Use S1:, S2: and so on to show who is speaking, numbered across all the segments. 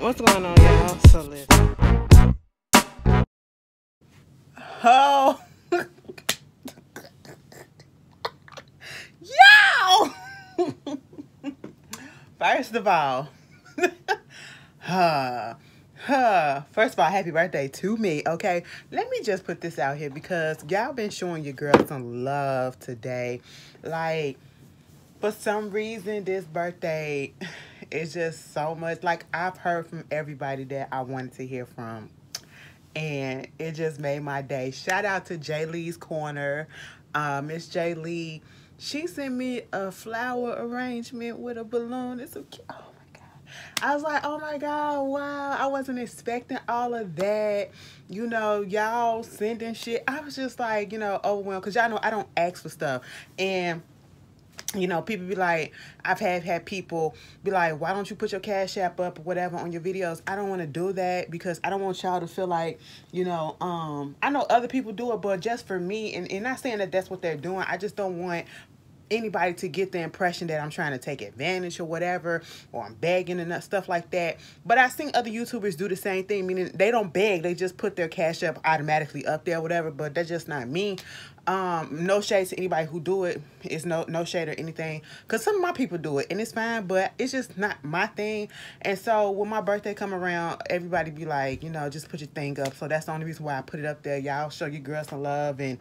S1: What's going on, y'all? So listen. Oh, yo! First of all, first of all, happy birthday to me, okay? Let me just put this out here because y'all been showing your girl some love today. Like, for some reason, this birthday is just so much. Like, I've heard from everybody that I wanted to hear from. And it just made my day. Shout out to J Lee's Corner. Miss J Lee, she sent me a flower arrangement with a balloon. It's so cute. Oh my God. I was like, oh my God, wow. I wasn't expecting all of that. You know, y'all sending shit. I was just like, overwhelmed. Because y'all know I don't ask for stuff. And people be like, I've had people be like, why don't you put your Cash App up or whatever on your videos? I don't want to do that because I don't want y'all to feel like, I know other people do it, but just for me, and not saying that that's what they're doing, I just don't want anybody to get the impression that I'm trying to take advantage or whatever, or I'm begging and stuff like that. But I've seen other YouTubers do the same thing, meaning they don't beg, they just put their Cash App automatically up there or whatever, but that's just not me. No shade to anybody who do it. It's no shade or anything, because some of my people do it and it's fine, but it's just not my thing. And so when my birthday come around, everybody be like, just put your thing up. So that's the only reason why I put it up there. Y'all show your girls some love, and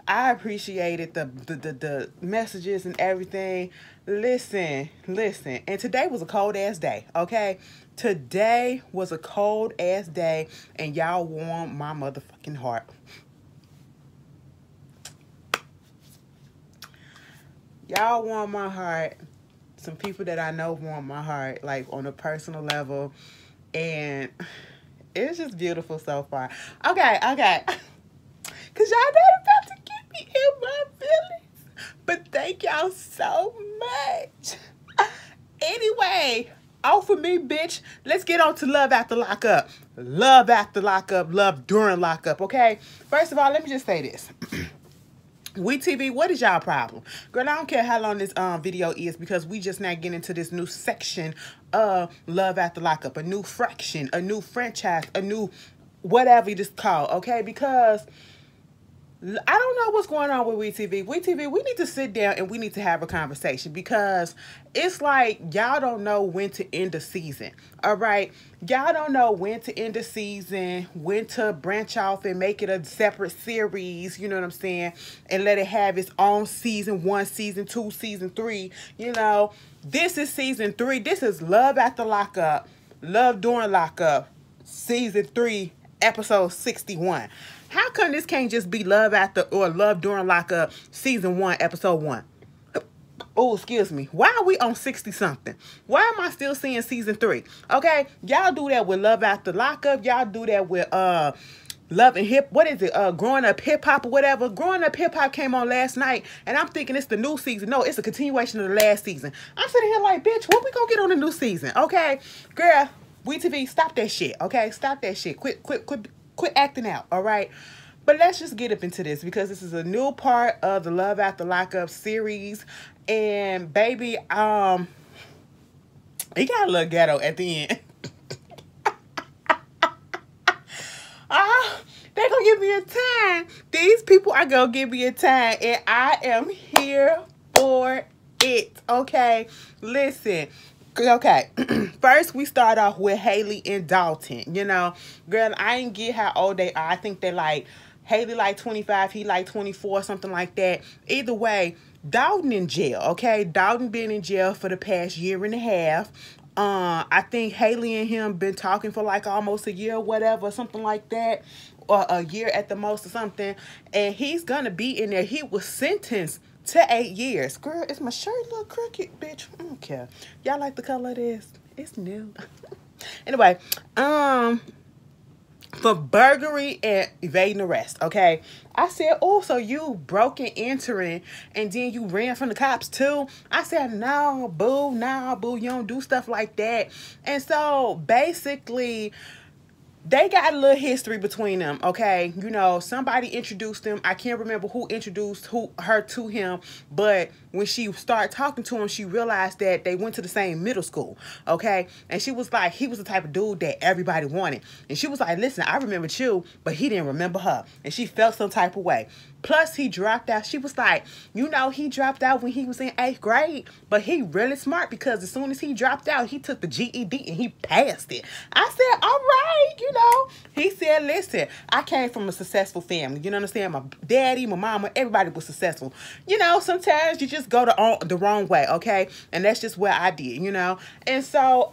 S1: I appreciated the messages and everything. Listen. And today was a cold ass day, okay? Today was a cold ass day, and y'all warmed my motherfucking heart. Y'all warm my heart. Some people that I know warm my heart, like on a personal level. And it's just beautiful so far. Okay. Because y'all not about to get me in my feelings. But thank y'all so much. Anyway, off of me, bitch. Let's get on to love after lockup. Love after lockup. Love during lockup, okay? First of all, let me just say this. WeTV, what is y'all problem? Girl, I don't care how long this video is, because we just not getting into this new section of love after lockup. A new fraction, a new franchise, a new whatever it is called, okay? Because I don't know what's going on with WeTV. WeTV, we need to sit down and we need to have a conversation, because it's like y'all don't know when to end the season. All right? Y'all don't know when to end the season, when to branch off and make it a separate series, you know what I'm saying? And let it have its own season 1, season 2, season 3. This is season 3. This is Love After Lockup, Love During Lockup, season 3, episode 61. How come this can't just be Love After or Love During Lockup, season 1, episode 1? Oh, excuse me. Why are we on 60-something? Why am I still seeing season 3? Okay, y'all do that with Love After Lockup. Y'all do that with Love and Hip. What is it? Growing Up Hip Hop or whatever. Growing Up Hip Hop came on last night, and I'm thinking it's the new season. No, it's a continuation of the last season. I'm sitting here like, bitch, when we gonna get on the new season? Okay, girl, WeTV, stop that shit. Okay, stop that shit. Quit acting out, all right? But let's just get up into this, because this is a new part of the Love After Lockup series. And baby, it got a little ghetto at the end. They're gonna give me a time. These people are gonna give me a time, and I am here for it, okay? Listen. Okay, first we start off with Haley and Dalton. Girl, I ain't get how old they are. I think they're like, Haley like 25, he like 24, something like that. Either way, Dalton in jail, okay? Dalton been in jail for the past 1.5 years. I think Haley and him been talking for like almost a year or whatever, something like that. Or a year at the most or something. And he's gonna be in there. He was sentenced to 8 years. Girl, is my shirt a little crooked, bitch? I don't care. Y'all like the color of this? It's new. Anyway, for burglary and evading arrest, okay? I said, oh, so you broke and entering, and then you ran from the cops too? I said, no, boo, you don't do stuff like that. And so, basically, they got a little history between them, okay? You know, somebody introduced them. I can't remember who introduced her to him, but when she started talking to him, she realized that they went to the same middle school, okay? And she was like, he was the type of dude that everybody wanted. And she was like, listen, I remembered you, but he didn't remember her. And she felt some type of way. Plus, he dropped out. She was like, you know, he dropped out when he was in 8th grade, but he really smart because as soon as he dropped out, he took the GED and he passed it. I said, all right, you know. He said, listen, I came from a successful family. You know what I'm saying? My daddy, my mama, everybody was successful. You know, sometimes you just go the wrong way, okay? And that's just what I did, you know? And so,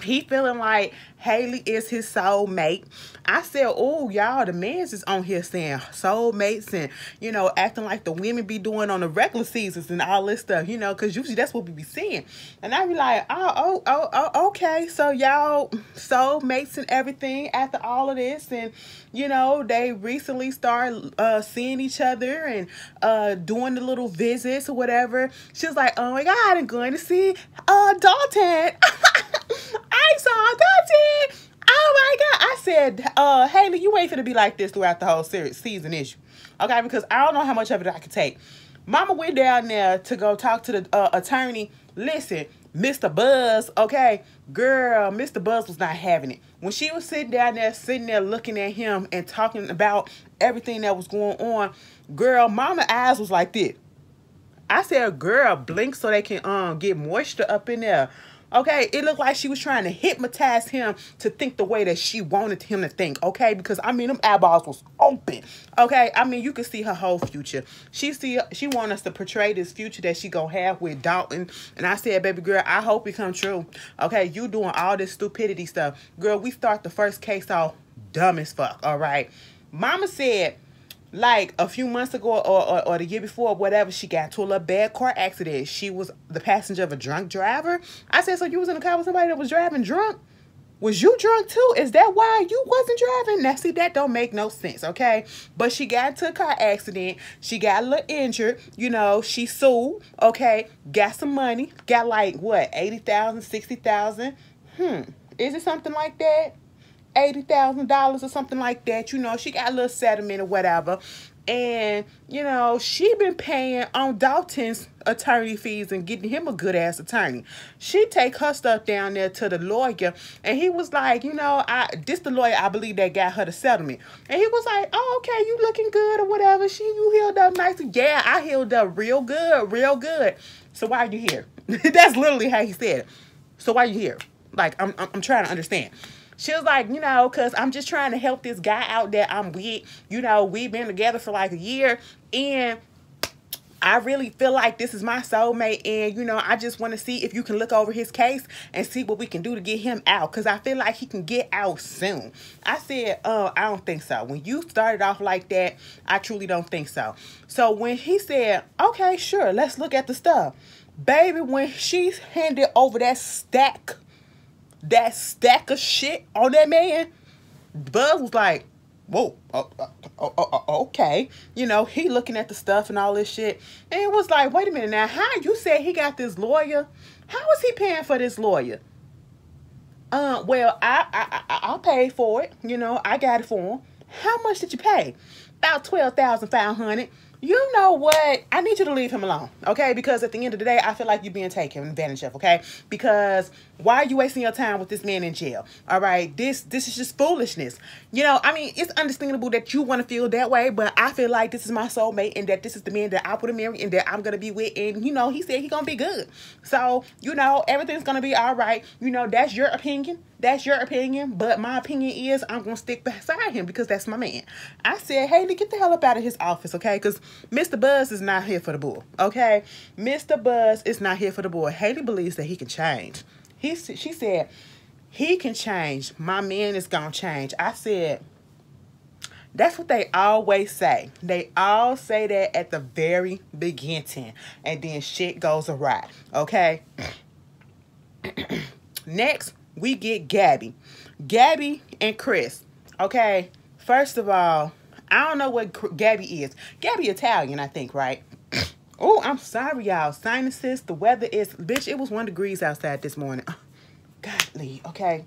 S1: he feeling like Haley is his soulmate. I said, oh, y'all, the men's is on here saying soulmates and, you know, acting like the women be doing on the regular seasons and all this stuff, you know, because usually that's what we be seeing. And I be like, oh, okay. So y'all soulmates and everything after all of this. And, you know, they recently started seeing each other and doing the little visits or whatever. She was like, oh my God, I'm going to see Dalton. I saw Dalton. Oh my God. I said, Haley, you ain't finna be like this throughout the whole season, is you? Okay, because I don't know how much of it I can take. Mama went down there to go talk to the attorney. Listen, Mr. Buzz, okay? Girl, Mr. Buzz was not having it. When she was sitting there looking at him and talking about everything that was going on, girl, Mama's eyes was like this. I said, girl, blink so they can get moisture up in there. Okay, it looked like she was trying to hypnotize him to think the way that she wanted him to think, okay? Because, I mean, them eyeballs was open, okay? I mean, you could see her whole future. She want us to portray this future that she gonna have with Dalton. And I said, baby girl, I hope it come true, okay? You doing all this stupidity stuff. Girl, we start the first case off dumb as fuck, all right? Mama said, like a few months ago or the year before or whatever, she got into a little bad car accident. She was the passenger of a drunk driver. I said, so you was in a car with somebody that was driving drunk? Was you drunk too? Is that why you wasn't driving? Now, see, that don't make no sense, okay? But she got into a car accident. She got a little injured. You know, she sued, okay? Got some money. Got like, what, $80,000, $60,000? Is it something like that? $80,000 or something like that. You know, she got a little settlement or whatever. And, you know, she been paying on Dalton's attorney fees and getting him a good ass attorney. She take her stuff down there to the lawyer, and he was like, you know, this the lawyer I believe that got her the settlement. And he was like, oh, okay, you looking good or whatever. You healed up nice. Yeah, I healed up real good, real good. So why are you here? That's literally how he said it. So why are you here? Like, I'm trying to understand. She was like, you know, because I'm just trying to help this guy out that I'm with. You know, we've been together for like a year, and I really feel like this is my soulmate, and, you know, I just want to see if you can look over his case and see what we can do to get him out, because I feel like he can get out soon. I said, I don't think so. When you started off like that, I truly don't think so. So when he said, okay, sure, let's look at the stuff. Baby, when she handed over that stack of shit on that man, Buzz was like, whoa, okay. You know, he looking at the stuff and all this shit. And it was like, wait a minute now, how you said he got this lawyer? How was he paying for this lawyer? Well, I paid for it. You know, I got it for him. How much did you pay? About $12,500. You know what? I need you to leave him alone, okay? Because at the end of the day, I feel like you're being taken advantage of, okay? Because why are you wasting your time with this man in jail? All right? This is just foolishness. You know, I mean, it's understandable that you want to feel that way, but I feel like this is my soulmate and that this is the man that I want to marry and that I'm going to be with. And, you know, he said he's going to be good. So, you know, everything's going to be all right. You know, that's your opinion. That's your opinion, but my opinion is I'm going to stick beside him because that's my man. I said, Haley, get the hell up out of his office, okay? Because Mr. Buzz is not here for the bull, okay? Mr. Buzz is not here for the bull. Haley believes that he can change. She said, he can change. My man is going to change. I said, that's what they always say. They all say that at the very beginning, and then shit goes awry, okay? Next, we get Gabby. Gabby and Chris. Okay, first of all, I don't know what Gabby is. Gabby Italian, I think, right? Oh, I'm sorry, y'all. Sinuses, the weather is... Bitch, it was 1 degree outside this morning. Godly, okay?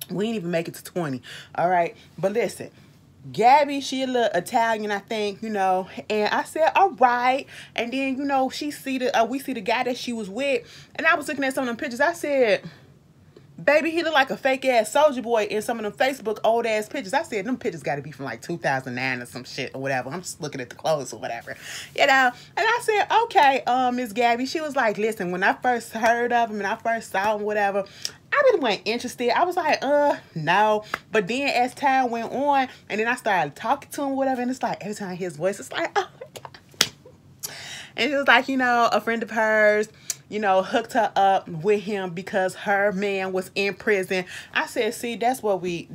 S1: We didn't even make it to 20. All right. But listen, Gabby, she a little Italian, I think, and I said, all right. And then, we see the guy that she was with, and I was looking at some of them pictures. I said, baby, he looked like a fake ass soldier boy in some of them Facebook old ass pictures. I said, them pictures got to be from like 2009 or some shit or whatever. I'm just looking at the clothes or whatever, And I said, okay, Miss Gabby. She was like, listen, when I first heard of him and I first saw him, whatever, I really wasn't interested. I was like, no. But then as time went on, and then I started talking to him, whatever, and it's like every time I hear his voice, it's like, oh my God. And it was like, a friend of hers, hooked her up with him because her man was in prison. I said, see, that's where we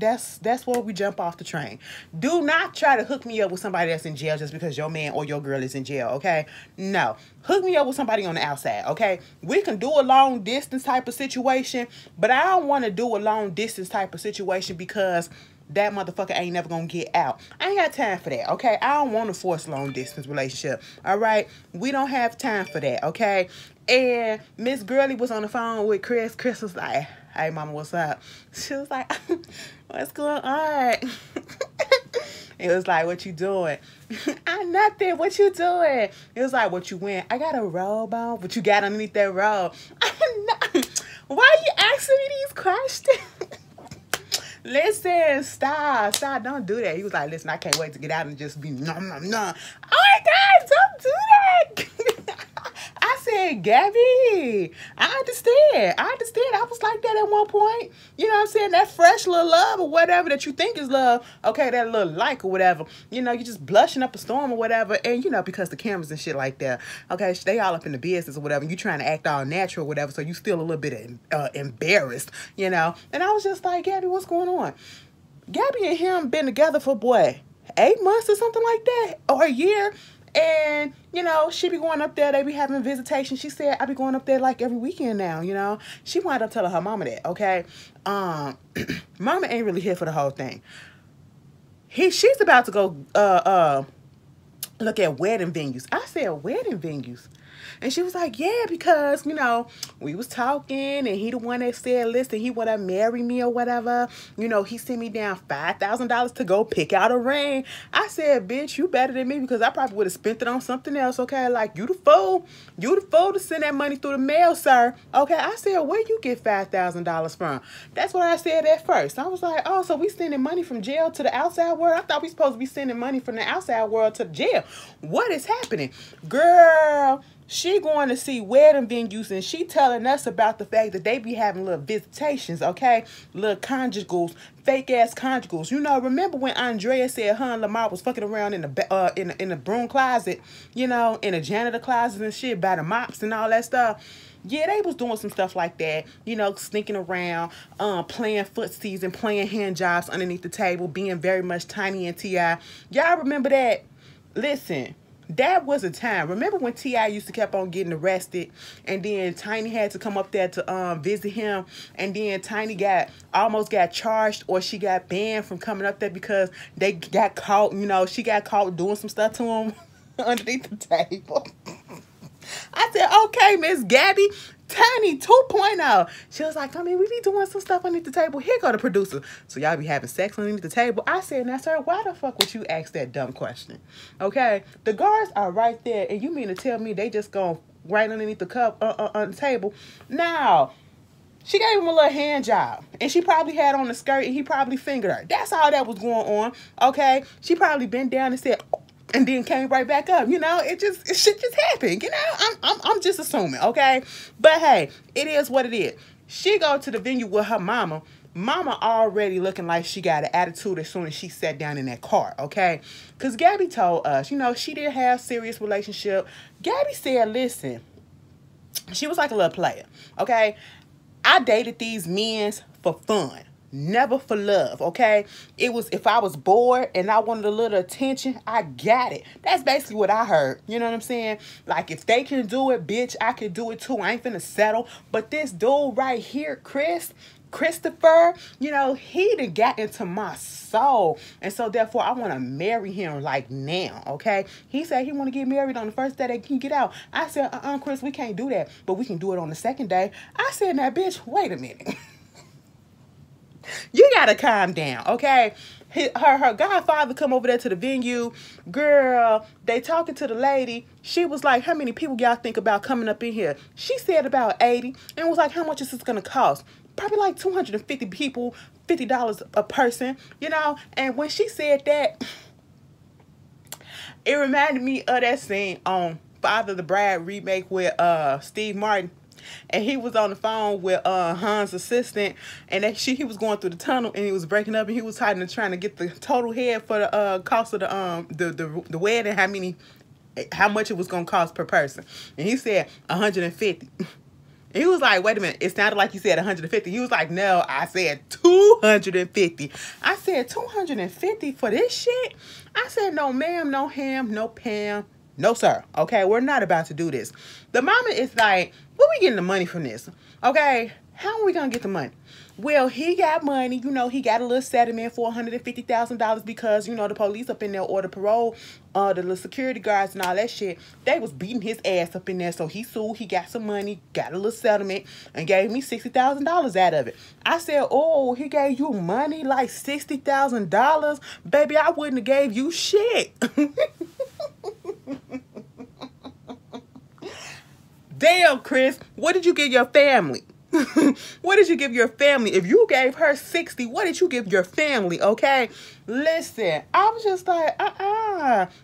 S1: jump off the train. Do not try to hook me up with somebody that's in jail just because your man or your girl is in jail, okay? No. Hook me up with somebody on the outside, okay? We can do a long distance type of situation, but I don't want to do a long distance type of situation because that motherfucker ain't never gonna get out. I ain't got time for that, okay? I don't want to force a long distance relationship, all right? We don't have time for that, okay? And Miss Girlie was on the phone with Chris. Chris was like, hey, mama, what's up? She was like, what's going on? It was like, what you doing? Nothing. What you doing? It was like, what you wearing? I got a robe on. What you got underneath that robe? Why are you asking me these questions? Listen, stop, don't do that. He was like, listen, I can't wait to get out and just be nom, nom, nom. Oh my God, don't do that. I said, Gabby, I understand. I was like that at one point. You know what I'm saying? That fresh little love or whatever that you think is love. Okay, that little like or whatever. You just blushing up a storm or whatever. And, because the cameras and shit like that. Okay, they all up in the business or whatever. You trying to act all natural or whatever. So you still a little bit embarrassed, And I was just like, Gabby, what's going on? Gabby and him been together for, 8 months or something like that? Or a year? And, she be going up there. They be having visitation. She said, I be going up there like every weekend now, She wound up telling her mama that, okay? Mama ain't really here for the whole thing. She's about to go look at wedding venues. I said, wedding venues? And she was like, yeah, because, we was talking and he the one that said, listen, he want to marry me or whatever. He sent me down $5,000 to go pick out a ring. I said, bitch, you better than me because I probably would have spent it on something else, okay? Like, you the fool. You the fool to send that money through the mail, sir. Okay, I said, where you get $5,000 from? That's what I said at first. I was like, oh, so we sending money from jail to the outside world? I thought we supposed to be sending money from the outside world to jail. What is happening? Girl, she going to see wedding venues and she telling us about the fact that they be having little visitations, okay? Little conjugals, fake ass conjugals. Remember when Andrea said her and Lamar was fucking around in the broom closet, in the janitor closet and shit by the mops and all that stuff? Yeah, they was doing some stuff like that, sneaking around, playing footsies and playing hand jobs underneath the table, being very much Tiny and T.I. Y'all remember that? Listen. That was a time. Remember when T.I. used to keep on getting arrested and then Tiny had to come up there to visit him and then Tiny almost got charged or she got banned from coming up there because they got caught, she got caught doing some stuff to him underneath the table. I said, okay, Miss Gabby, Tiny 2.0. She was like, we be doing some stuff underneath the table. Here go the producer. So y'all be having sex underneath the table. I said, now, sir, why the fuck would you ask that dumb question? Okay, the guards are right there, and you mean to tell me they just go right underneath the cup on the table? Now, she gave him a little hand job, and she probably had on the skirt, and he probably fingered her. That's all that was going on, okay? She probably bent down and said, and then came right back up. Shit just happened. I'm just assuming, okay? But hey, it is what it is. She go to the venue with her mama. Mama already looking like she got an attitude as soon as she sat down in that car, okay? Because Gabby told us, she didn't have serious relationship. Gabby said, listen, she was like a little player, okay? I dated these men for fun. Never for love, okay? It was if I was bored and I wanted a little attention, I got it. That's basically what I heard. You know what I'm saying? Like, if they can do it, bitch, I can do it too. I ain't finna settle. But this dude right here, Christopher, he done got into my soul. And so, therefore, I want to marry him, like, now, okay? He said he want to get married on the first day they can get out. I said, Chris, we can't do that. But we can do it on the second day. I said, now, bitch, wait a minute. You gotta calm down, okay? Her godfather come over there to the venue. Girl, they talking to the lady. She was like, how many people y'all think about coming up in here? She said about 80. And was like, how much is this gonna cost? Probably like 250 people, $50 a person, you know? And when she said that, it reminded me of that scene on Father the Bride remake with Steve Martin. And he was on the phone with Han's assistant, and he was going through the tunnel, and he was breaking up, and he was trying to get the total head for the cost of the wedding, how much it was gonna cost per person. And he said 150. And he was like, wait a minute, it sounded like you said 150. He was like, no, I said 250. I said 250 for this shit? I said, no ma'am, no ham, no Pam. No, sir. Okay, we're not about to do this. The mama is like, where we getting the money from this? Okay, how are we going to get the money? Well, he got money. You know, he got a little settlement for $150,000 because, you know, the police up in there ordered parole, the little security guards and all that shit. They was beating his ass up in there. So he sued. He got some money, got a little settlement, and gave me $60,000 out of it. I said, oh, he gave you money like $60,000? Baby, I wouldn't have gave you shit. Damn, Chris, what did you give your family? What did you give your family? If you gave her 60, what did you give your family, okay? Listen, I was just like,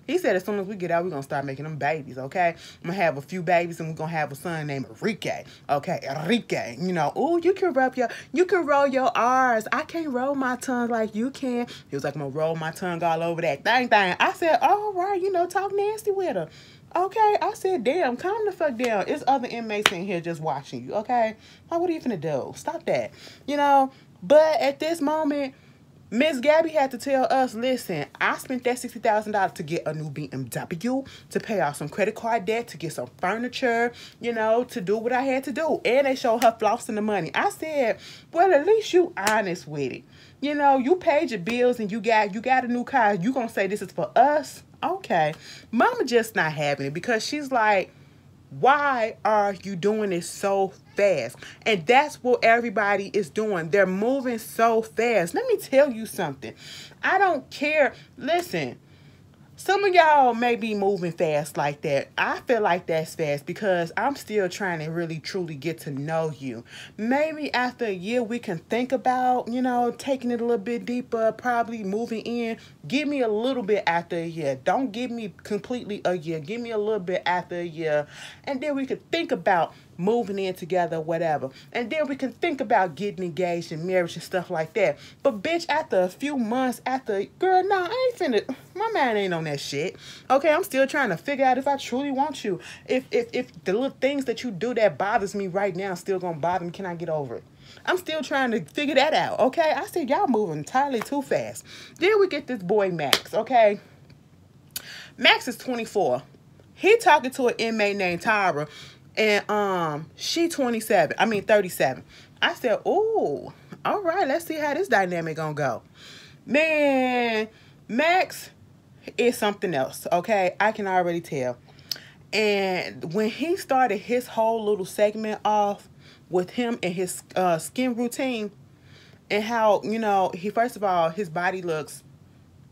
S1: He said as soon as we get out, we're going to start making them babies, okay? I'm going to have a few babies, and we're going to have a son named Enrique, okay? Enrique, you know, oh, you can roll your R's. I can't roll my tongue like you can. He was like, I'm going to roll my tongue all over that thing. I said, all right, you know, talk nasty with her. Okay, I said, damn, calm the fuck down. It's other inmates in here just watching you, okay? Like, what are you finna do? Stop that, you know? But at this moment, Miss Gabby had to tell us, listen, I spent that $60,000 to get a new BMW, to pay off some credit card debt, to get some furniture, you know, to do what I had to do. And they showed her flossing the money. I said, well, at least you honest with it. You know, you paid your bills and you got a new car. You gonna say this is for us? Okay. Mama just not having it because she's like, why are you doing this so fast? And that's what everybody is doing. They're moving so fast. Let me tell you something. I don't care. Listen, some of y'all may be moving fast like that. I feel like that's fast because I'm still trying to really truly get to know you. Maybe after a year we can think about, you know, taking it a little bit deeper, probably moving in. Give me a little bit after a year. Don't give me completely a year. Give me a little bit after a year. And then we could think about moving in together, whatever. And then we can think about getting engaged and marriage and stuff like that. But bitch, after a few months, girl, nah, I ain't finna, my mind ain't on that shit. Okay, I'm still trying to figure out if I truly want you. If the little things that you do that bothers me right now still gonna bother me, can I get over it? I'm still trying to figure that out, okay? I said, y'all moving entirely too fast. Then we get this boy, Max, okay? Max is 24. He talking to an inmate named Tyra. And she 37. I said, oh, all right, let's see how this dynamic gonna go. Man, Max is something else, okay? I can already tell. And when he started his whole little segment off with him and his skin routine and how, you know, first of all, his body looks,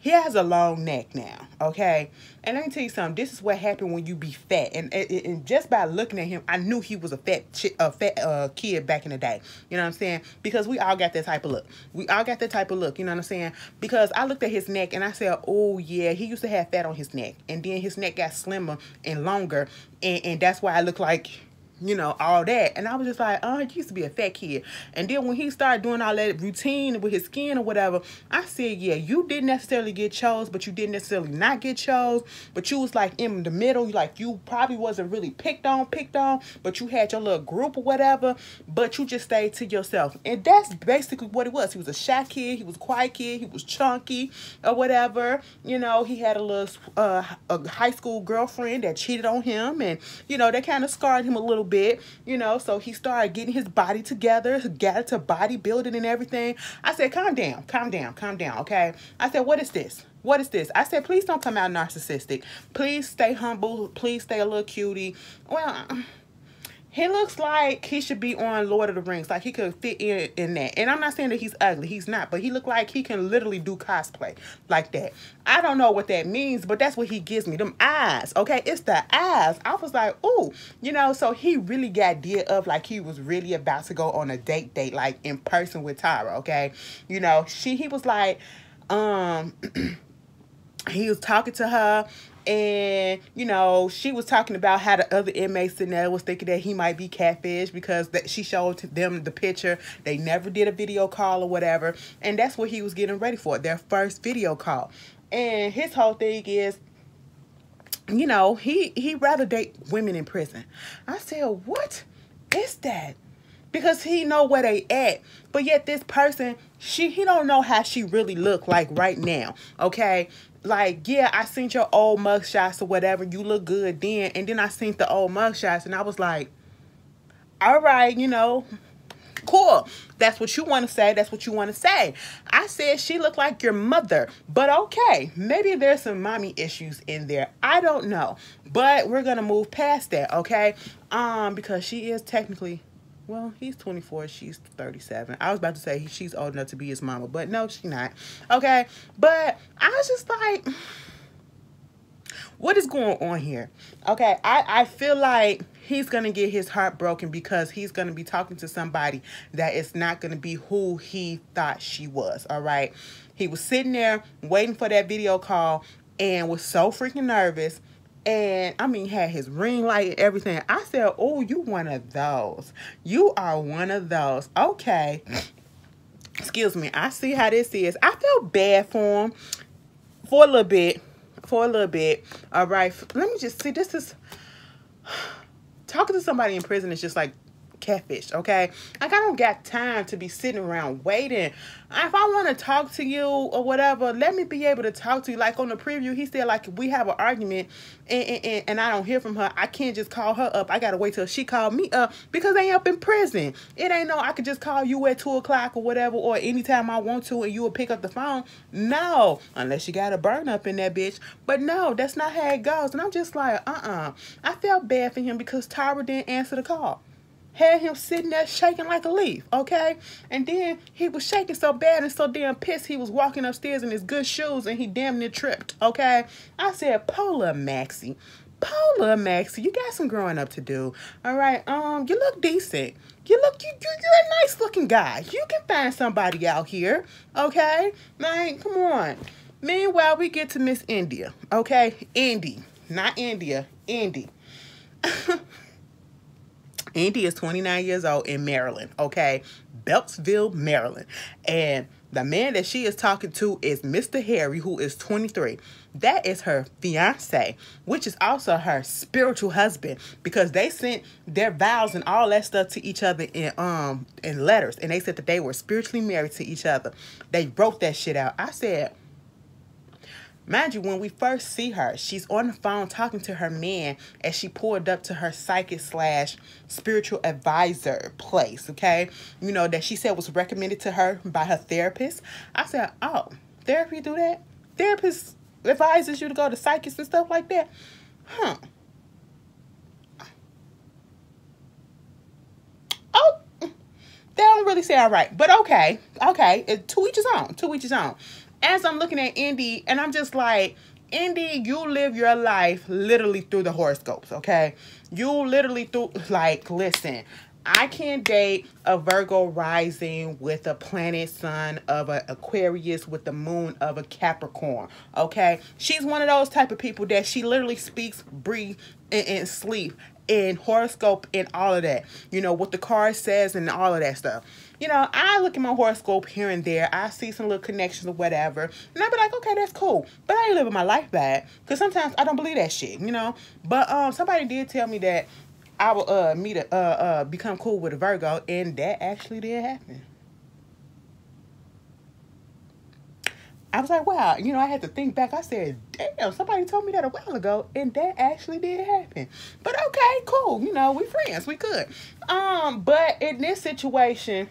S1: he has a long neck now, okay? And let me tell you something. This is what happened when you be fat. And just by looking at him, I knew he was a fat kid back in the day. You know what I'm saying? Because we all got that type of look. We all got that type of look. You know what I'm saying? Because I looked at his neck and I said, oh, yeah, he used to have fat on his neck. And then his neck got slimmer and longer. And that's why I look like, you know, all that. And I was just like, oh, he used to be a fat kid. And then when he started doing all that routine with his skin or whatever, I said, yeah, you didn't necessarily get chose, but you didn't necessarily not get chose. But you was like in the middle. Like you probably wasn't really picked on, but you had your little group or whatever, but you just stayed to yourself. And that's basically what it was. He was a shy kid. He was a quiet kid. He was chunky or whatever. You know, he had a little a high school girlfriend that cheated on him. And, you know, that kind of scarred him a little bit, you know, so he started getting his body together, got into bodybuilding and everything. I said, calm down, okay? I said, what is this? What is this? I said, please don't come out narcissistic. Please stay humble. Please stay a little cutie. Well, He looks like he should be on Lord of the Rings. Like he could fit in that. And I'm not saying that he's ugly. He's not. But he look like he can literally do cosplay like that. I don't know what that means, but that's what he gives me. Them eyes. Okay? It's the eyes. I was like, ooh. You know, so he really got deal of like he was really about to go on a date, like in person with Tyra. Okay? You know, he was like, he was talking to her. And, you know, she was talking about how the other inmates in there was thinking that he might be catfish because she showed them the picture. They never did a video call or whatever. And that's what he was getting ready for, their first video call. And his whole thing is, you know, he rather date women in prison. I said, what is that? Because he know where they at. But yet this person, he don't know how she really look like right now. Okay? Like, yeah, I seen your old mugshots or whatever. You look good then. And then I seen the old mugshots and I was like, all right, you know, cool. That's what you want to say. That's what you want to say. I said she looked like your mother. But okay, maybe there's some mommy issues in there. I don't know. But we're going to move past that, okay? Because she is technically... Well, he's 24, she's 37. I was about to say she's old enough to be his mama, but no, she's not. Okay, but I was just like, what is going on here? Okay, I feel like he's going to get his heart broken because he's going to be talking to somebody that is not going to be who he thought she was, all right? He was sitting there waiting for that video call and was so freaking nervous. And, I mean, had his ring light and everything. I said, oh, you one of those. You are one of those. Okay. Excuse me. I see how this is. I feel bad for him for a little bit. All right. Let me just see. This is... Talking to somebody in prison is just like catfish, okay? Like, I don't got time to be sitting around waiting. If I want to talk to you or whatever, let me be able to talk to you. Like on the preview, he said, like, if we have an argument and I don't hear from her, I can't just call her up. I got to wait till she called me up because they up in prison. It ain't no, I could just call you at 2 o'clock or whatever, or anytime I want to, and you will pick up the phone. No, unless you got a burn up in that bitch. But no, that's not how it goes. And I'm just like, I felt bad for him because Tyra didn't answer the call. Had him sitting there shaking like a leaf, okay? And then he was shaking so bad and so damn pissed he was walking upstairs in his good shoes and he damn near tripped, okay? I said, Polar Maxie, you got some growing up to do, all right? You look decent. You're a nice looking guy. You can find somebody out here, okay? Like, come on. Meanwhile, we get to Miss India, okay? Indy, not India, Indy. Indy is 29 years old in Maryland, okay? Beltsville, Maryland. And the man that she is talking to is Mr. Harry, who is 23. That is her fiance, which is also her spiritual husband, because they sent their vows and all that stuff to each other in letters. And they said that they were spiritually married to each other. They wrote that shit out. I said... Mind you, when we first see her, she's on the phone talking to her man as she pulled up to her psychic/spiritual advisor place, okay? You know, that she said was recommended to her by her therapist. I said, oh, therapy do that? Therapist advises you to go to psychics and stuff like that? Huh. Oh, that don't really sound right. But okay. To each his own. As I'm looking at Indy, and I'm just like, Indy, you live your life literally through the horoscopes, okay? You literally listen, I can't date a Virgo rising with a planet sun of an Aquarius with the moon of a Capricorn, okay? She's one of those type of people that she literally speaks, breathe, and sleep, and horoscope and all of that. You know, what the card says and all of that stuff. You know, I look at my horoscope here and there. I see some little connections or whatever. And I be like, okay, that's cool. But I ain't living my life bad. Because sometimes I don't believe that shit, you know. But somebody did tell me that I would become cool with a Virgo. And that actually did happen. I was like, wow, you know, I had to think back. I said, damn, somebody told me that a while ago, and that actually did happen. But okay, cool, you know, we friends, we good. But in this situation,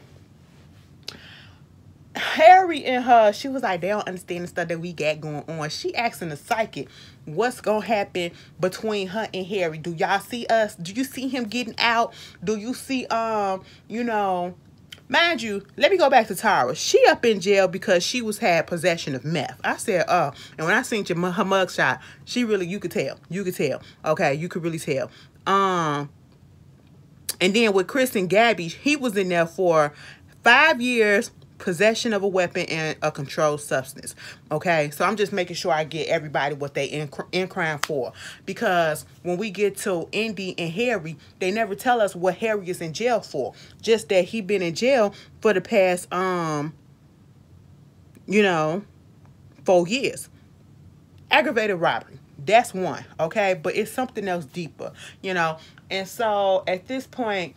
S1: Harry and her, she was like, they don't understand the stuff that we got going on. She asking the psychic, what's gonna happen between her and Harry? Do y'all see us? Do you see him getting out? Do you see, you know, mind you, let me go back to Tara. She up in jail because she had possession of meth. I said, and when I seen her mugshot, she really, you could tell. Okay, you could really tell. And then with Chris and Gabby, he was in there for 5 years, possession of a weapon and a controlled substance. Okay, so I'm just making sure I get everybody what they in crime for, because when we get to Indy and Harry, they never tell us what Harry is in jail for. Just that he been in jail for the past 4 years. Aggravated robbery. That's one, okay? But it's something else deeper, And so at this point,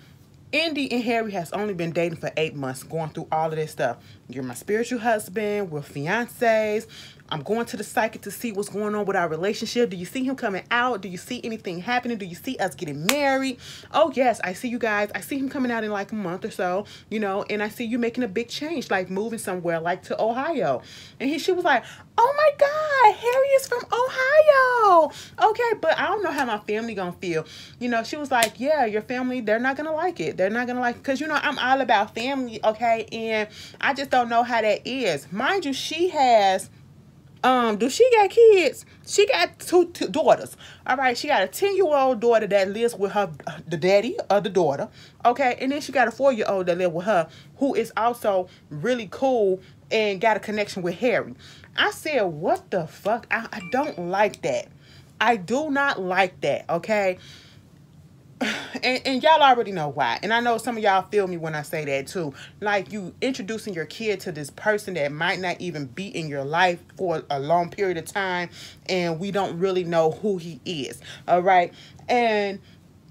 S1: Indy and Harry has only been dating for 8 months, going through all of this stuff. You're my spiritual husband. We're fiancés. I'm going to the psychic to see what's going on with our relationship. Do you see him coming out? Do you see anything happening? Do you see us getting married? Oh, yes, I see you guys. I see him coming out in like a month or so, and I see you making a big change, like moving somewhere, like to Ohio. And she was like, oh my God, Harry is from Ohio. Okay, but I don't know how my family gonna feel. She was like, yeah, your family, they're not gonna like it. They're not gonna like it. Because, I'm all about family, okay? And I just don't know how that is. Mind you, she has... do she got kids? She got two daughters. All right, she got a 10-year-old daughter that lives with the daddy of the daughter. Okay, and then she got a 4-year-old that lives with her, who is also really cool and got a connection with Harry. I said, what the fuck? I don't like that. I do not like that, okay? And y'all already know why. And I know some of y'all feel me when I say that too. Like, you introducing your kid to this person that might not even be in your life for a long period of time, and we don't really know who he is. All right. And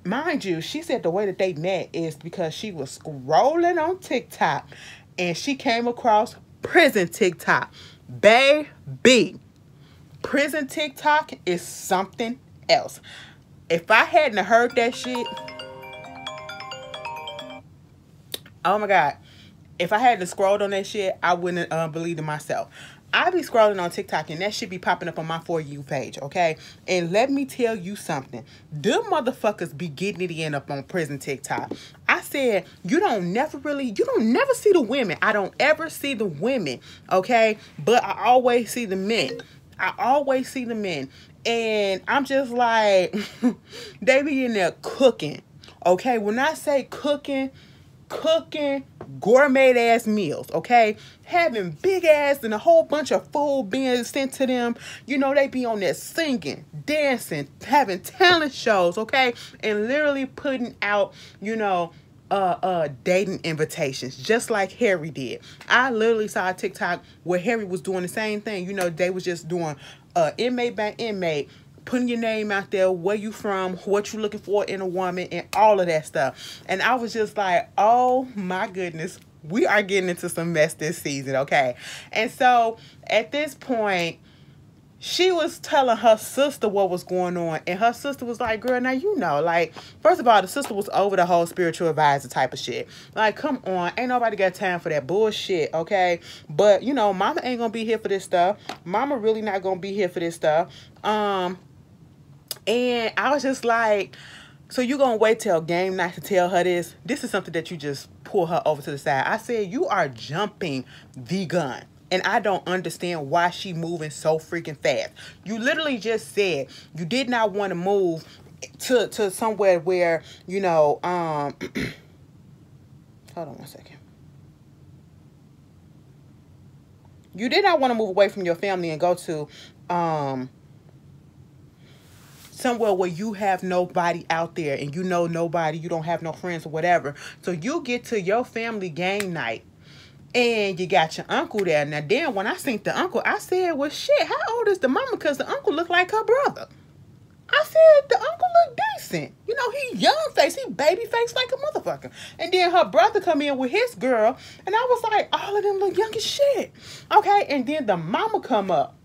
S1: mind you, she said the way that they met is because she was scrolling on TikTok and she came across prison TikTok. Baby, prison TikTok is something else. If I hadn't heard that shit, oh my God. If I hadn't scrolled on that shit, I wouldn't believe in myself. I be scrolling on TikTok and that shit be popping up on my For You page, okay? And let me tell you something. Them motherfuckers be getting it in up on prison TikTok. I said, you don't never see the women. I don't ever see the women, okay? But I always see the men. And I'm just like, they be in there cooking, okay? When I say cooking gourmet ass meals, okay? Having big ass and a whole bunch of food being sent to them. They be on there singing, dancing, having talent shows, okay? And literally putting out, dating invitations, just like Harry did. I literally saw a TikTok where Harry was doing the same thing. They was just doing inmate by inmate, putting your name out there, where you from, what you looking for in a woman, and all of that stuff. And I was just like, oh my goodness, we are getting into some mess this season, okay? And so at this point, she was telling her sister what was going on, and her sister was like, girl, now like, first of all, the sister was over the whole spiritual advisor type of shit. Like, come on, ain't nobody got time for that bullshit, okay? But, mama ain't gonna be here for this stuff. Mama really not gonna be here for this stuff. And I was just like, so you gonna wait till game night to tell her this? This is something that you just pull her over to the side. I said, you are jumping the gun. And I don't understand why she moving so freaking fast. You literally just said you did not want to move to somewhere where, hold on one second. You did not want to move away from your family and go to somewhere where you have nobody out there and nobody, you don't have no friends or whatever. So you get to your family game night. And you got your uncle there. Now, then, when I seen the uncle, I said, well, shit, how old is the mama? Because the uncle looked like her brother. I said, the uncle look decent. He young face. He baby face like a motherfucker. And then her brother come in with his girl. And I was like, all of them look young as shit. Okay, and then the mama come up.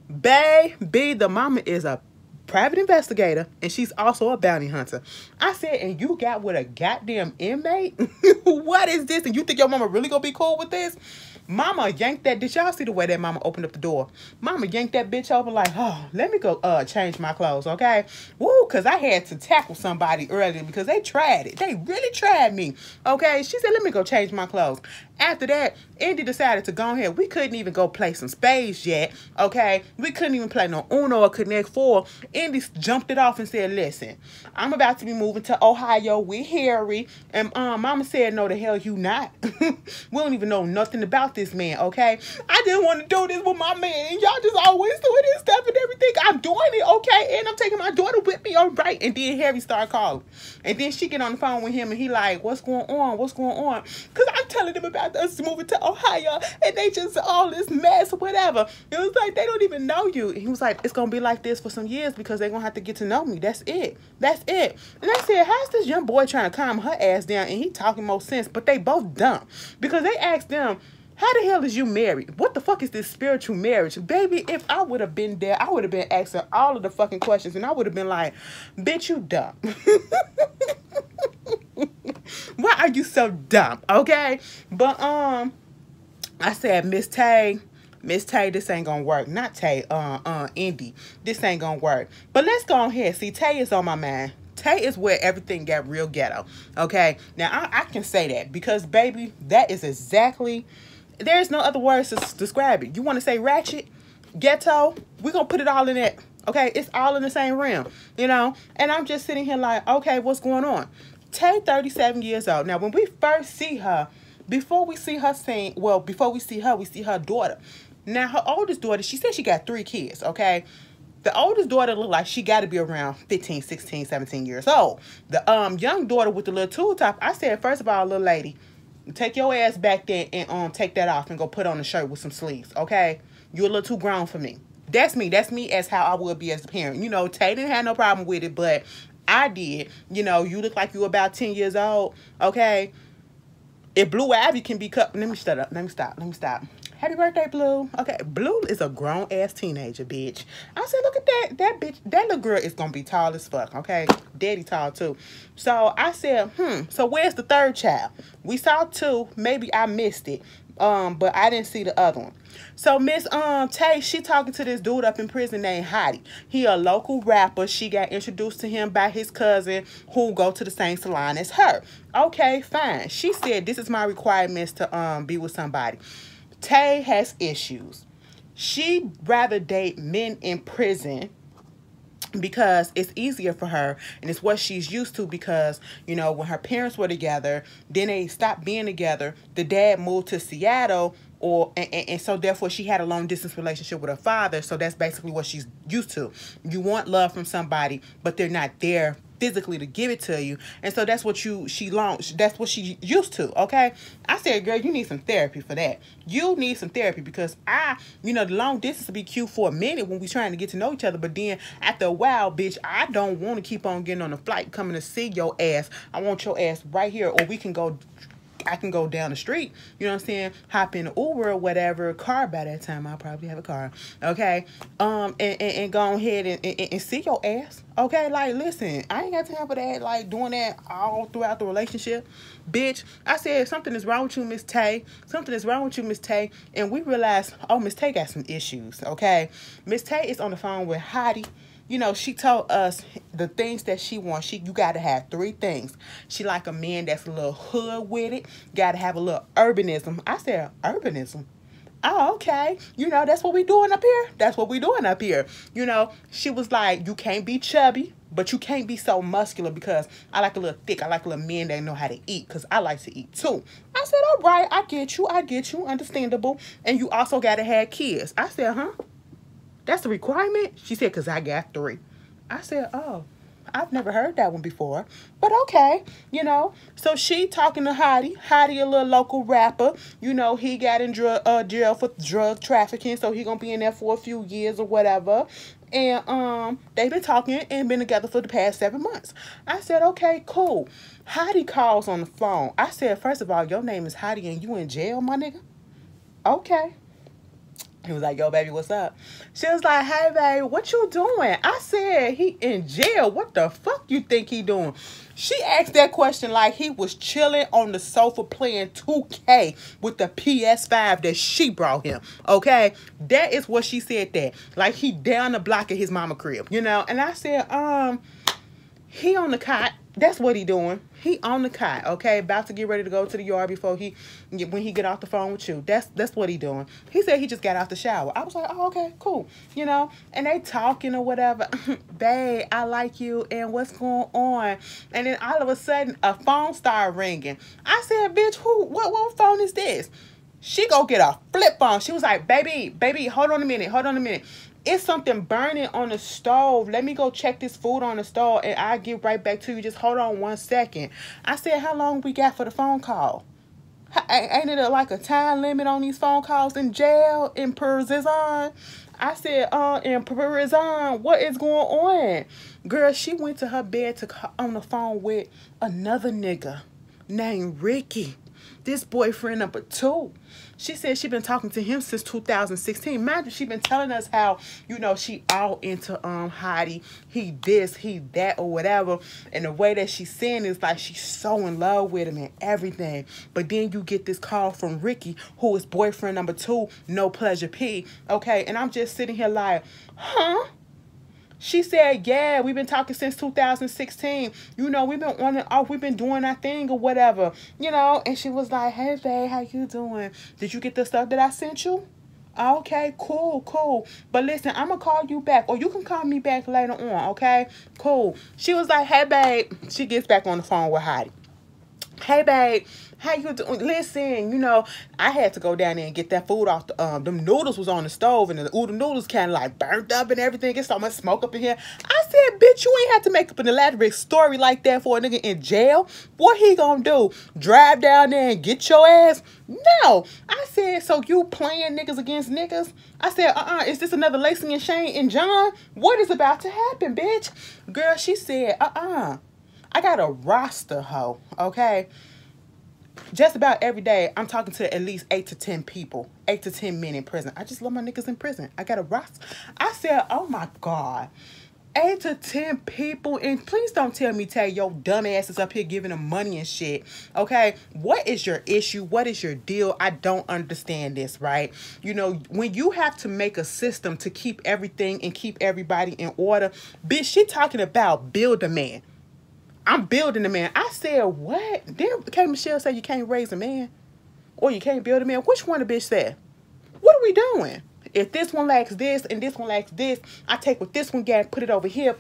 S1: Baby, the mama is a private investigator, and she's also a bounty hunter. I said, and you got with a goddamn inmate? What is this? And you think your mama really gonna be cool with this? Mama yanked that. Did y'all see the way that mama opened up the door? Mama yanked that bitch over like, oh, let me go change my clothes, okay? Woo, because I had to tackle somebody earlier because they tried it. They really tried me, okay? She said, let me go change my clothes. After that, Indy decided to go ahead. We couldn't even go play some spades yet, okay? We couldn't even play no Uno or Connect Four. Indy jumped it off and said, listen, I'm about to be moving to Ohio with Harry. And mama said, no, the hell you not. We don't even know nothing about this man, okay? I didn't want to do this with my man. And y'all just always doing this stuff and everything. I'm doing it, okay? And I'm taking my daughter with me, all right? And then Harry started calling. And then she get on the phone with him and he like, what's going on? What's going on? Because I'm telling them about us moving to Ohio and they just all this mess or whatever. It was like, they don't even know you. And he was like, it's going to be like this for some years because they're going to have to get to know me. That's it. That's it. And I said, how's this young boy trying to calm her ass down and he talking more sense? But they both dumb because they asked them, how the hell is you married? What the fuck is this spiritual marriage? Baby, if I would have been there, I would have been asking all of the fucking questions and I would have been like, bitch, you dumb. Why are you so dumb? Okay? But I said, Miss Tay, this ain't gonna work. Not Tay, Indy. This ain't gonna work. But let's go ahead. See, Tay is on my mind. Tay is where everything got real ghetto. Okay? Now, I can say that because, baby, that is exactly... There's no other words to describe it. You want to say ratchet, ghetto, we're going to put it all in that. Okay? It's all in the same realm, you know? And I'm just sitting here like, okay, what's going on? Tay, 37 years old. Now, when we first see her, before we see her, we see her daughter. Now, her oldest daughter, she said she got 3 kids, okay? The oldest daughter looked like she got to be around 15, 16, 17 years old. The young daughter with the little tool top, I said, first of all, little lady, take your ass back there and take that off and go put on a shirt with some sleeves, okay? You're a little too grown for me. That's me. That's me as how I would be as a parent. You know, Tay didn't have no problem with it, but I did. You know, you look like you were about 10 years old, okay? If Blue Ivy can be cut... Let me shut up. Let me stop. Happy birthday, Blue. Okay, Blue is a grown-ass teenager, bitch. I said, look at that. That bitch, that little girl is going to be tall as fuck, okay? Daddy tall, too. So, I said, so where's the third child? We saw 2. Maybe I missed it, but I didn't see the other one. So, Miss Tay, she talking to this dude up in prison named Hottie. He a local rapper. She got introduced to him by his cousin who go to the same salon as her. Okay, fine. She said, this is my requirements to be with somebody. Tay has issues. She'd rather date men in prison because it's easier for her and it's what she's used to because, you know, when her parents were together, then they stopped being together. The dad moved to Seattle and so therefore she had a long distance relationship with her father. So that's basically what she's used to. You want love from somebody, but they're not there physically to give it to you, and so that's what that's what she used to. Okay, I said, girl, you need some therapy for that. You need some therapy because the long distance will be cute for a minute when we trying to get to know each other, but then after a while, bitch, I don't want to keep on getting on a flight coming to see your ass. I want your ass right here, or I can go down the street, you know what I'm saying, hop in an Uber or whatever, car. By that time, I'll probably have a car, okay, and go ahead and see your ass, okay, like, listen, I ain't got time for that, like, doing that all throughout the relationship, bitch. I said, something is wrong with you, Miss Tay, and we realized, oh, Miss Tay got some issues, okay. Miss Tay is on the phone with Hottie. You know, she told us the things that she wants. You got to have 3 things. She like a man that's a little hood with it. Got to have a little urbanism. I said, urbanism? Oh, okay. You know, that's what we doing up here. You know, she was like, you can't be chubby, but you can't be so muscular because I like a little thick. I like a little men that know how to eat because I like to eat too. I said, all right, I get you. Understandable. And you also got to have kids. I said, huh? That's the requirement? She said, because I got 3. I said, oh, I've never heard that one before. But okay, you know. So she talking to Hottie. Hottie, a little local rapper. You know, he got in jail for drug trafficking. So he going to be in there for a few years or whatever. And they've been talking and been together for the past 7 months. I said, okay, cool. Hottie calls on the phone. I said, first of all, your name is Hottie and you in jail, my nigga? Okay. He was like, yo, baby, what's up? She was like, hey, babe, what you doing? I said, he in jail. What the fuck you think he doing? She asked that question like he was chilling on the sofa playing 2K with the PS5 that she brought him, okay? That is what she said there. Like he down the block at his mama crib, you know? And I said, he on the cot. That's what he doing. He on the cot, okay? About to get ready to go to the yard before when he get off the phone with you. That's what he doing. He said he just got out the shower. I was like, oh, okay, cool. You know? And they talking or whatever. Babe, I like you and what's going on? And then all of a sudden, a phone started ringing. I said, bitch, what phone is this? She go get a flip phone. She was like, baby, hold on a minute. It's something burning on the stove. Let me go check this food on the stove and I'll get right back to you. Just hold on 1 second. I said, how long we got for the phone call? Ain't it like a time limit on these phone calls in jail, in prison? I said, in prison, what is going on? Girl, she went to her bed to call on the phone with another nigga named Ricky. This boyfriend number 2. She said she been talking to him since 2016. Imagine she been telling us how, you know, she all into Hottie. He this, he that, or whatever. And the way that she's saying is like she's so in love with him and everything. But then you get this call from Ricky, who is boyfriend number 2, No Pleasure P. Okay, and I'm just sitting here like, huh? She said, yeah, we've been talking since 2016. You know, we've been on and off. We've been doing our thing or whatever. You know, and she was like, hey, babe, how you doing? Did you get the stuff that I sent you? Okay, cool. But listen, I'm going to call you back. Or you can call me back later on, okay? Cool. She was like, hey, babe. She gets back on the phone with Hottie. Hey, babe, how you doing? Listen, you know, I had to go down there and get that food off the, them noodles was on the stove and the noodles kind of like burnt up and everything. It's so much smoke up in here. I said, bitch, you ain't have to make up an elaborate story like that for a nigga in jail. What he gonna do? Drive down there and get your ass? No. I said, so you playing niggas against niggas? I said, is this another Lacey and Shane and John? What is about to happen, bitch? Girl, she said, I got a roster, hoe, okay? Just about every day, I'm talking to at least 8 to 10 people, 8 to 10 men in prison. I just love my niggas in prison. I got a roster. I said, oh, my God. 8 to 10 people, and please don't tell me, Tay, your dumb ass is up here giving them money and shit, okay? What is your issue? What is your deal? I don't understand this, right? You know, when you have to make a system to keep everything and keep everybody in order, bitch, she talking about build a man. I'm building a man. I said, what? Then K. Michelle say you can't raise a man? Or you can't build a man? Which one the bitch said? What are we doing? If this one lacks this and this one lacks this, I take what this one got, put it over here,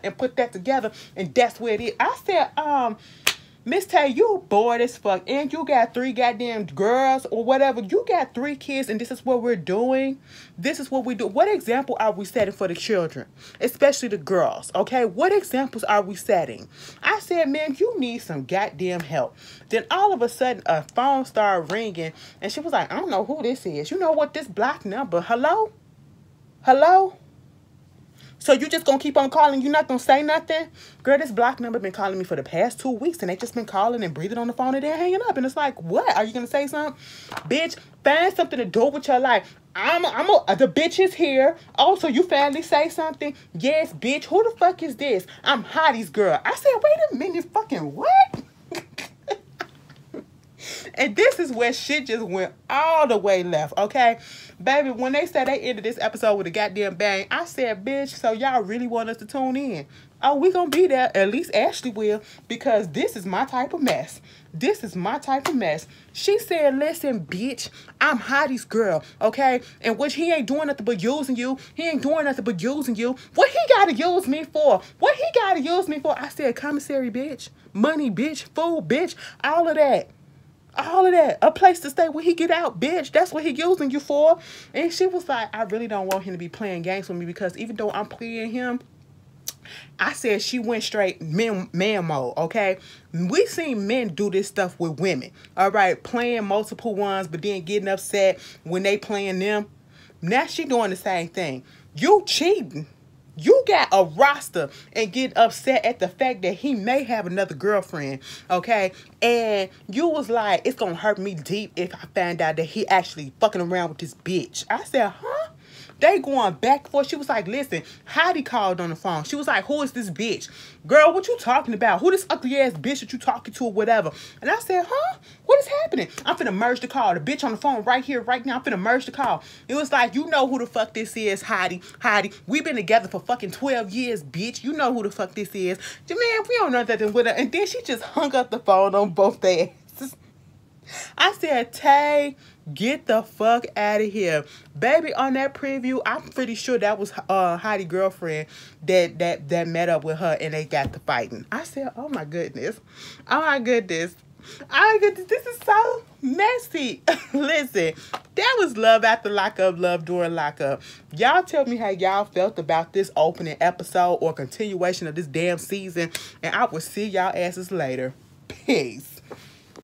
S1: and put that together, and that's where it is. I said, Miss Tay, you bored as fuck, and you got 3 goddamn girls or whatever. You got 3 kids, and this is what we're doing. This is what we do. What example are we setting for the children, especially the girls, okay? What examples are we setting? I said, man, you need some goddamn help. Then all of a sudden, a phone started ringing, and she was like, I don't know who this is. You know what? This block number. Hello? So you just gonna keep on calling? You not gonna say nothing? Girl, this block number been calling me for the past 2 weeks, and they just been calling and breathing on the phone and then hanging up. And it's like, what? Are you gonna say something? Bitch, find something to do with your life. The bitch is here. Oh, so you finally say something? Yes, bitch. Who the fuck is this? I'm Hottie's girl. I said, wait a minute, fucking what? And this is where shit just went all the way left, okay? Baby, when they said they ended this episode with a goddamn bang, I said, bitch, so y'all really want us to tune in? Oh, we gonna be there. At least Ashley will, because this is my type of mess. This is my type of mess. She said, listen, bitch, I'm Hottie's girl, okay? And which he ain't doing nothing but using you. He ain't doing nothing but using you. What he gotta use me for? What he gotta use me for? I said, commissary, bitch. Money, bitch. Food, bitch. All of that. All of that. A place to stay when he get out, bitch. That's what he using you for. And she was like, I really don't want him to be playing games with me, because even though I'm playing him, I said she went straight man mode, okay? We seen men do this stuff with women, all right? Playing multiple ones, but then getting upset when they playing them. Now she doing the same thing. You cheating. You got a roster and get upset at the fact that he may have another girlfriend, okay? And you was like, it's gonna hurt me deep if I find out that he actually fucking around with this bitch. I said, huh? They going back and forth. She was like, listen, Heidi called on the phone. She was like, who is this bitch? Girl, what you talking about? Who this ugly ass bitch that you talking to or whatever? And I said, huh? What is happening? I'm finna merge the call. The bitch on the phone right here, right now. I'm finna merge the call. It was like, you know who the fuck this is, Heidi. Heidi, we've been together for fucking 12 years, bitch. You know who the fuck this is. Man, we don't know nothing with her. And then she just hung up the phone on both their asses. I said, Tay, get the fuck out of here. Baby, on that preview, I'm pretty sure that was Heidi's girlfriend that met up with her and they got to fighting. I said, oh my goodness. Oh my goodness. Oh my goodness. This is so messy. Listen, that was love after lockup, love during lockup. Y'all tell me how y'all felt about this opening episode or continuation of this damn season. And I will see y'all asses later. Peace.